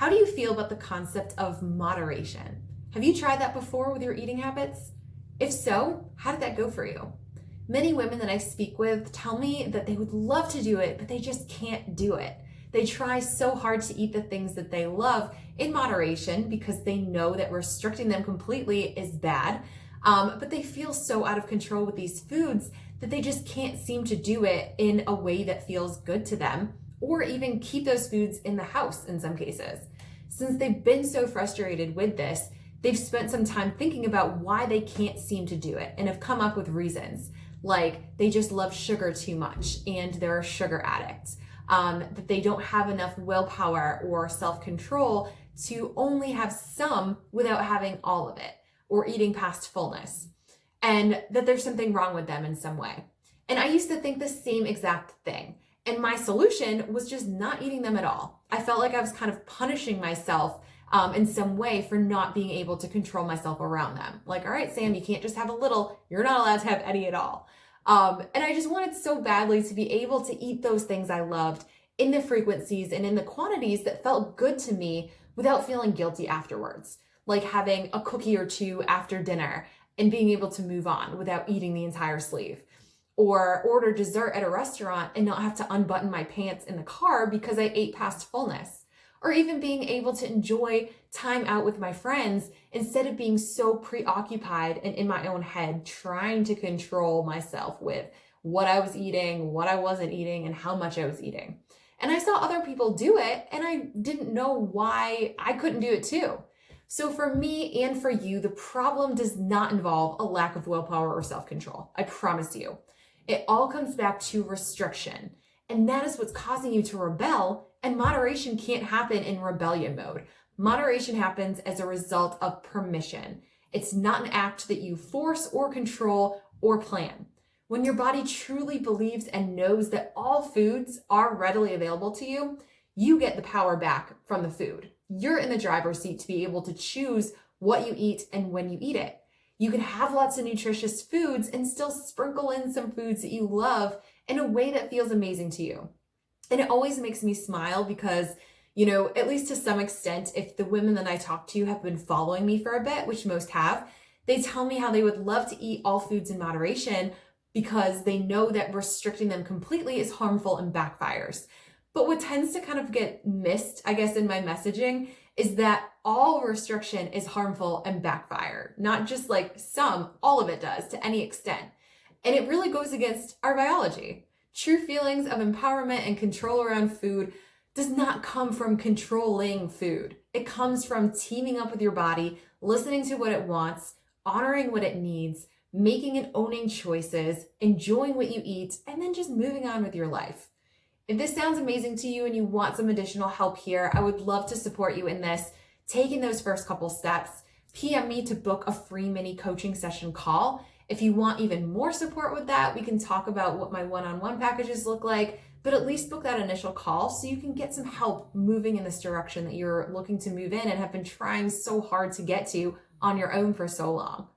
How do you feel about the concept of moderation? Have you tried that before with your eating habits? If so, how did that go for you? Many women that I speak with tell me that they would love to do it, but they just can't do it. They try so hard to eat the things that they love in moderation because they know that restricting them completely is bad. But they feel so out of control with these foods that they just can't seem to do it in a way that feels good to them, or even keep those foods in the house in some cases. Since they've been so frustrated with this, they've spent some time thinking about why they can't seem to do it and have come up with reasons. Like they just love sugar too much and they're a sugar addict, that they don't have enough willpower or self-control to only have some without having all of it, or eating past fullness, and that there's something wrong with them in some way. And I used to think the same exact thing. And my solution was just not eating them at all. I felt like I was kind of punishing myself in some way for not being able to control myself around them. Like, all right, Sam, you can't just have a little, you're not allowed to have any at all. And I just wanted so badly to be able to eat those things I loved in the frequencies and in the quantities that felt good to me without feeling guilty afterwards. Like having a cookie or two after dinner and being able to move on without eating the entire sleeve. Or order dessert at a restaurant and not have to unbutton my pants in the car because I ate past fullness. Or even being able to enjoy time out with my friends instead of being so preoccupied and in my own head trying to control myself with what I was eating, what I wasn't eating, and how much I was eating. And I saw other people do it and I didn't know why I couldn't do it too. So for me and for you, the problem does not involve a lack of willpower or self-control. I promise you. It all comes back to restriction, and that is what's causing you to rebel, and moderation can't happen in rebellion mode. Moderation happens as a result of permission. It's not an act that you force or control or plan. When your body truly believes and knows that all foods are readily available to you, you get the power back from the food. You're in the driver's seat to be able to choose what you eat and when you eat it. You can have lots of nutritious foods and still sprinkle in some foods that you love in a way that feels amazing to you. And it always makes me smile because, at least to some extent, if the women that I talk to have been following me for a bit, which most have, they tell me how they would love to eat all foods in moderation because they know that restricting them completely is harmful and backfires. But what tends to kind of get missed, I guess, in my messaging is that all restriction is harmful and backfire. Not just like some, all of it does to any extent. And it really goes against our biology. True feelings of empowerment and control around food does not come from controlling food. It comes from teaming up with your body, listening to what it wants, honoring what it needs, making and owning choices, enjoying what you eat, and then just moving on with your life. If this sounds amazing to you and you want some additional help here, I would love to support you in this, taking those first couple steps. PM me to book a free mini coaching session call. If you want even more support with that, we can talk about what my one-on-one packages look like, but at least book that initial call so you can get some help moving in this direction that you're looking to move in and have been trying so hard to get to on your own for so long.